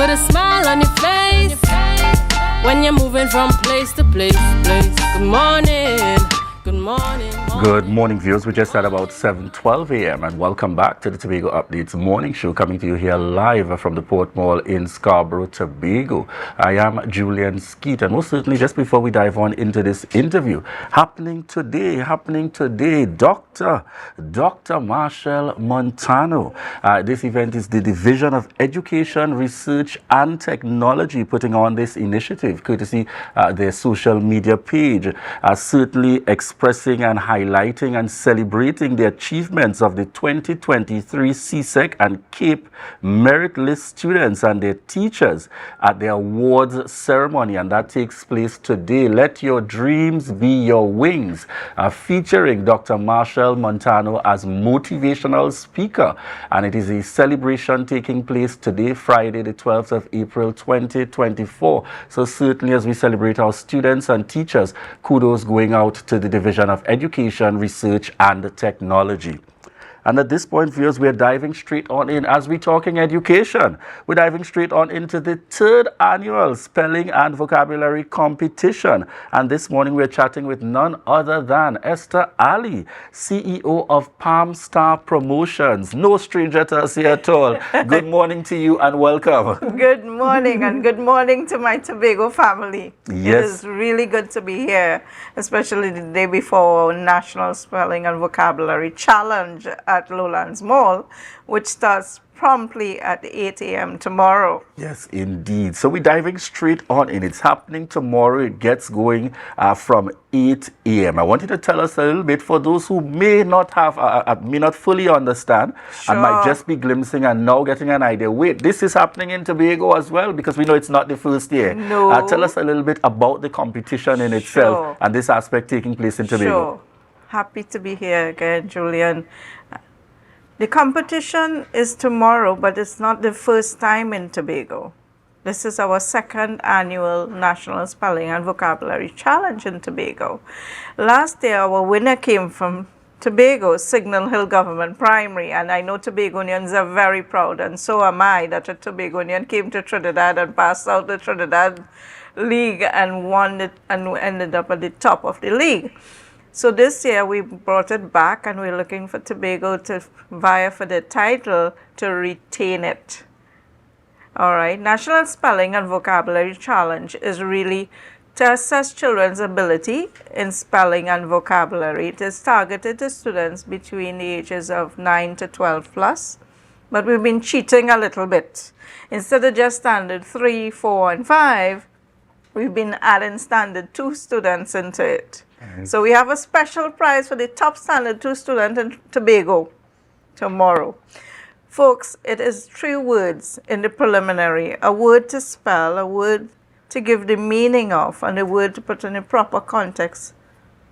Put a smile on your face when you're moving from place to place. Good morning. Good morning. Good morning, viewers. We just at about 7:12 a.m. and welcome back to the Tobago Updates morning show, coming to you here live from the Port Mall in Scarborough, Tobago. I am Julien Skeete, and most certainly just before we dive on into this interview, happening today, Dr. Marshall Montano. This event is the Division of Education, Research and Technology putting on this initiative, courtesy their social media page, certainly expressing and highlighting and celebrating the achievements of the 2023 CSEC and CAPE Merit List students and their teachers at the awards ceremony, and that takes place today. Let your dreams be your wings, featuring Dr. Marshall Montano as motivational speaker, and it is a celebration taking place today, Friday the 12th of April 2024. So certainly as we celebrate our students and teachers, kudos going out to the Division of Education, Research and Technology. And at this point, viewers, we're diving straight on in. As we're talking education, we're diving straight on into the third annual Spelling and Vocabulary Competition. And this morning, we're chatting with none other than Esther Ali, CEO of Palm Star Promotions. No stranger to us here at all. Good morning to you and welcome. Good morning, and good morning to my Tobago family. Yes. It is really good to be here, especially the day before National Spelling and Vocabulary Challenge at Lowlands Mall, which starts promptly at 8 a.m. tomorrow. Yes, indeed. So we're diving straight on in. It's happening tomorrow. It gets going from 8 a.m. I want you to tell us a little bit for those who may not have, may not fully understand, and might just be glimpsing and now getting an idea. Wait, this is happening in Tobago as well, because we know it's not the first year. No. Tell us a little bit about the competition in itself and this aspect taking place in Tobago. Sure. Happy to be here again, Julian. The competition is tomorrow, but it's not the first time in Tobago. This is our second annual National Spelling and Vocabulary Challenge in Tobago. Last year, our winner came from Tobago, Signal Hill Government Primary, and I know Tobagonians are very proud, and so am I, that a Tobagonian came to Trinidad and passed out the Trinidad League and won it and ended up at the top of the league. So this year we brought it back, and we're looking for Tobago to vie for the title to retain it. All right, National Spelling and Vocabulary Challenge is really to assess children's ability in spelling and vocabulary. It is targeted to students between the ages of 9 to 12 plus, but we've been cheating a little bit. Instead of just standard 3, 4, and 5, we've been adding standard 2 students into it. So we have a special prize for the top standard 2 student in Tobago tomorrow. Folks, it is 3 words in the preliminary: a word to spell, a word to give the meaning of, and a word to put in the proper context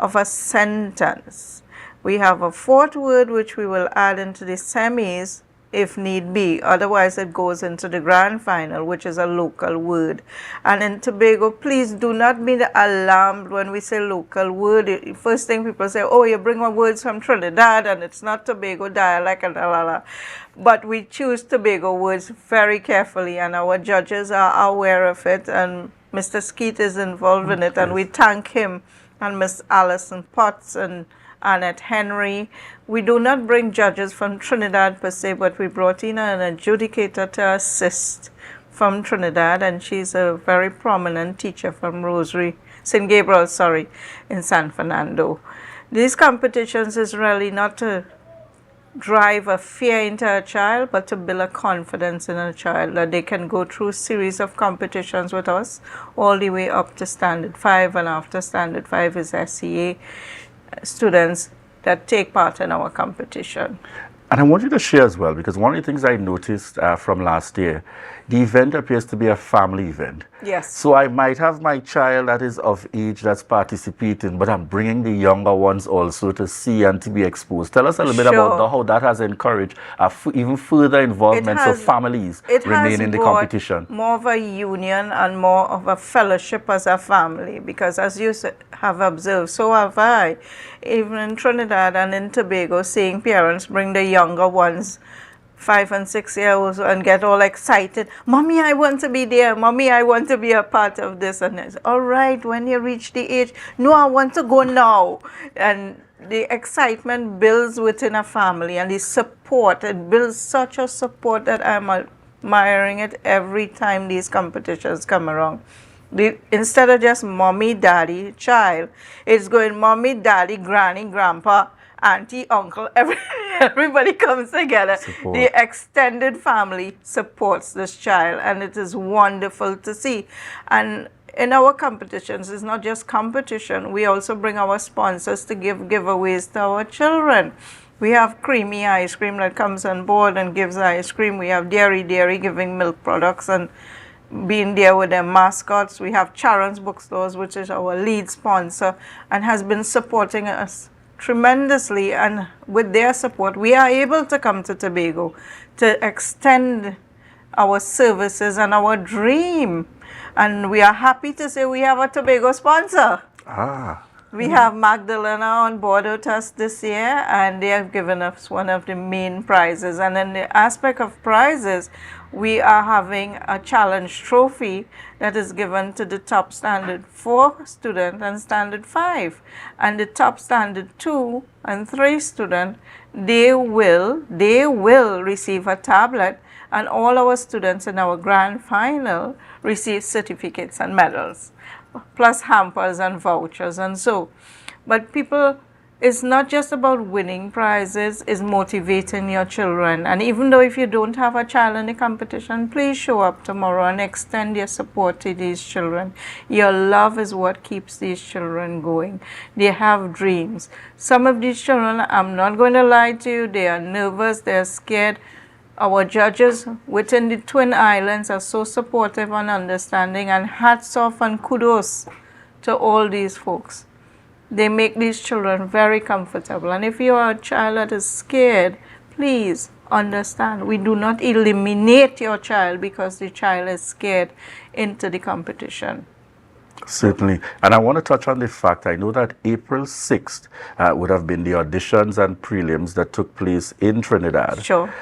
of a sentence. We have a 4th word which we will add into the semis if need be. Otherwise, it goes into the grand final, which is a local word. And in Tobago, please do not be alarmed when we say local word. The first thing people say, oh, you bring words from Trinidad and it's not Tobago dialect and la la la. But we choose Tobago words very carefully, and our judges are aware of it, and Mr. Skeete is involved in it, and we thank him and Miss Alison Potts and Annette Henry. We do not bring judges from Trinidad per se, but we brought in an adjudicator to assist from Trinidad, and she's a very prominent teacher from St. Gabriel, in San Fernando. These competitions is really not to drive a fear into a child, but to build a confidence in a child that they can go through a series of competitions with us all the way up to standard 5, and after standard 5 is SEA students that take part in our competition. And I want you to share as well, because one of the things I noticed from last year, the event appears to be a family event. Yes. So I might have my child that is of age that's participating, but I'm bringing the younger ones also to see and to be exposed. Tell us a little bit about how that has encouraged even further involvement of families remain in the competition. More of a union and more of a fellowship as a family, because as you have observed, so have I, even in Trinidad and in Tobago, seeing parents bring the younger ones 5 and 6 year olds and get all excited. Mommy, I want to be there. Mommy, I want to be a part of this. And it's all right, when you reach the age, no, I want to go now. And the excitement builds within a family, and the support, it builds such a support that I'm admiring it every time these competitions come around. Instead of just mommy, daddy, child, it's going mommy, daddy, granny, grandpa, auntie, uncle, everybody comes together. Support. The extended family supports this child, and it is wonderful to see. And in our competitions, it's not just competition, we also bring our sponsors to give giveaways to our children. We have Creamy Ice Cream that comes on board and gives ice cream. We have Dairy giving milk products and being there with their mascots. We have Charon's Bookstores, which is our lead sponsor and has been supporting us tremendously, and with their support we are able to come to Tobago to extend our services and our dream. And we are happy to say we have a Tobago sponsor. We have Magdalena on board with us this year, and they have given us one of the main prizes. And in the aspect of prizes, we are having a challenge trophy that is given to the top standard 4 student and standard 5. And the top standard 2 and 3 student, they will receive a tablet, and all our students in our grand final receive certificates and medals, plus hampers and vouchers and so. But people, it's not just about winning prizes, it's motivating your children. And even though if you don't have a child in the competition, please show up tomorrow and extend your support to these children. Your love is what keeps these children going. They have dreams. Some of these children, I'm not going to lie to you, they are nervous, they're scared. Our judges within the Twin Islands are so supportive and understanding, and hats off and kudos to all these folks. They make these children very comfortable. And if you are a child that is scared, please understand, we do not eliminate your child because the child is scared into the competition. Certainly. And I want to touch on the fact, I know that April 6th would have been the auditions and prelims that took place in Trinidad. Sure.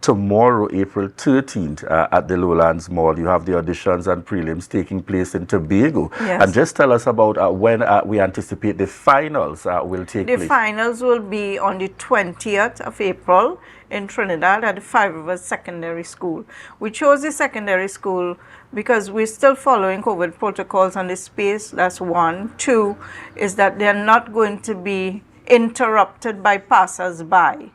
Tomorrow, April 13th, at the Lowlands Mall, you have the auditions and prelims taking place in Tobago. Yes. And just tell us about when we anticipate the finals will take place. The finals will be on the 20th of April in Trinidad at the Five Rivers Secondary School. We chose the secondary school because we're still following COVID protocols on the space. That's one. 2 is that they're not going to be interrupted by passers-by.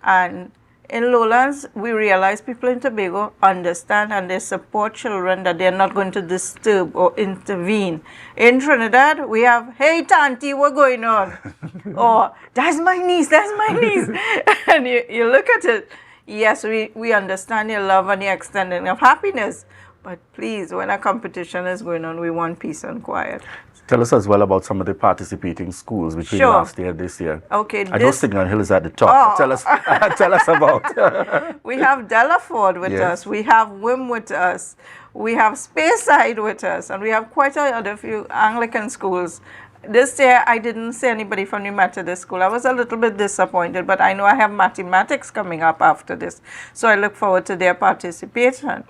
And in Lowlands, we realize people in Tobago understand and they support children, that they're not going to disturb or intervene. In Trinidad, we have, hey, Tanti, what's going on? Or, that's my niece, that's my niece. And you look at it, yes, we understand your love and your extending of happiness. But please, when a competition is going on, we want peace and quiet. Tell us as well about some of the participating schools between last year and this year. Okay. I know Signal Hill is at the top. Oh. Tell us about. We have Delaford with us. We have Wim with us. We have Speyside with us. And we have quite a few Anglican schools. This year, I didn't see anybody from the Methodist school. I was a little bit disappointed, but I know I have mathematics coming up after this. So I look forward to their participation.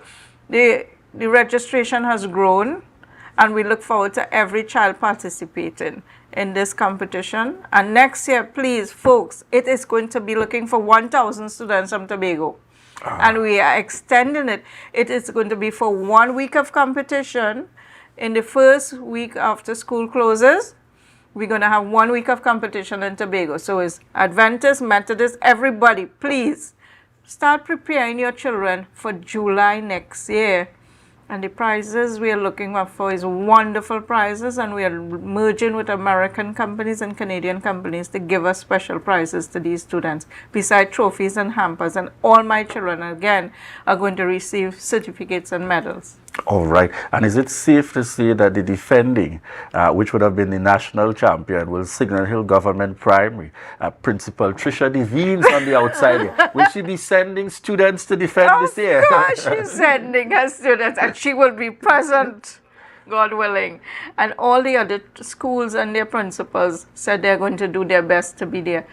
The registration has grown, and we look forward to every child participating in this competition. And next year, please, folks, it is going to be looking for 1,000 students from Tobago. And we are extending it. It is going to be for 1 week of competition. In the first week after school closes, we're going to have 1 week of competition in Tobago. So it's Adventist, Methodist, everybody, please start preparing your children for July next year. And the prizes we are looking up for is wonderful prizes, and we are merging with American companies and Canadian companies to give us special prizes to these students, besides trophies and hampers. And all my children, again, are going to receive certificates and medals. All right. And is it safe to say that the defending, which would have been the national champion, will Signal Hill Government Primary, Principal Trisha Devines on the outside here, will she be sending students to defend this year? Of course, she's sending her students, and she will be present, God willing. And all the other schools and their principals said they're going to do their best to be there.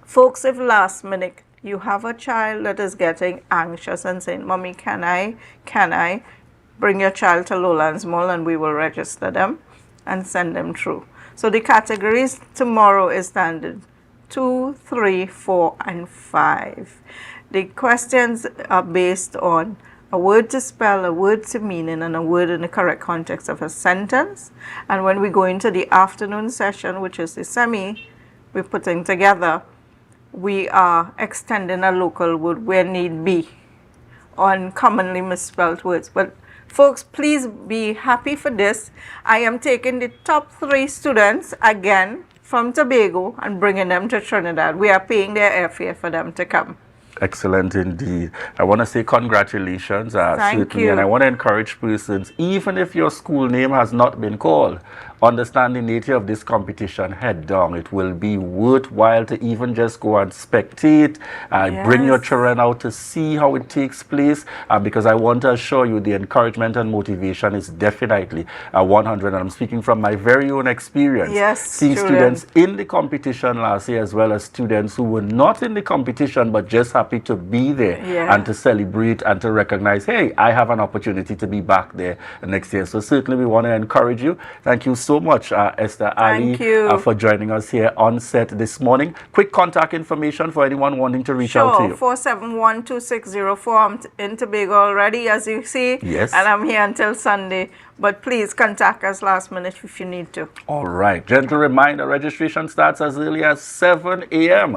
Folks, if last minute you have a child that is getting anxious and saying, Mommy, can I bring your child to Lowlands Mall and we will register them and send them through. So the categories tomorrow is standard 2, 3, 4, and 5. The questions are based on a word to spell, a word to meaning, and a word in the correct context of a sentence. And when we go into the afternoon session, which is the semi we're putting together, we are extending a local word where need be on commonly misspelled words. But folks, please be happy for this. I am taking the top 3 students again from Tobago and bringing them to Trinidad. We are paying their airfare for them to come. Excellent indeed. I want to say congratulations. Thank certainly, you. And I want to encourage persons, even if your school name has not been called, understand the nature of this competition head down. It will be worthwhile to even just go and spectate, bring your children out to see how it takes place, because I want to assure you the encouragement and motivation is definitely 100. And I'm speaking from my very own experience. Yes, seeing students in the competition last year, as well as students who were not in the competition but just happy to be there and to celebrate and to recognize, hey, I have an opportunity to be back there next year. So certainly we want to encourage you. Thank you so much, Esther Ali, for joining us here on set this morning. Quick contact information for anyone wanting to reach out to you. 471-2604. I'm in Tobago already, as you see. Yes. And I'm here until Sunday. But please contact us last minute if you need to. All right. Gentle reminder, registration starts as early as 7 a.m.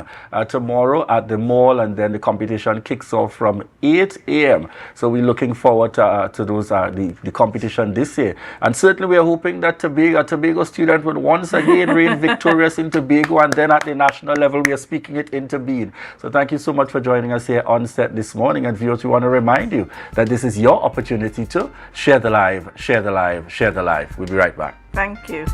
Tomorrow at the mall, and then the competition kicks off from 8 a.m. So we're looking forward to those the competition this year. And certainly we are hoping that Tobago student would once again reign victorious in Tobago, and then at the national level we are speaking it into being. So thank you so much for joining us here on set this morning. And viewers, we want to remind you that this is your opportunity to share the live, share the live, share the live. We'll be right back. Thank you.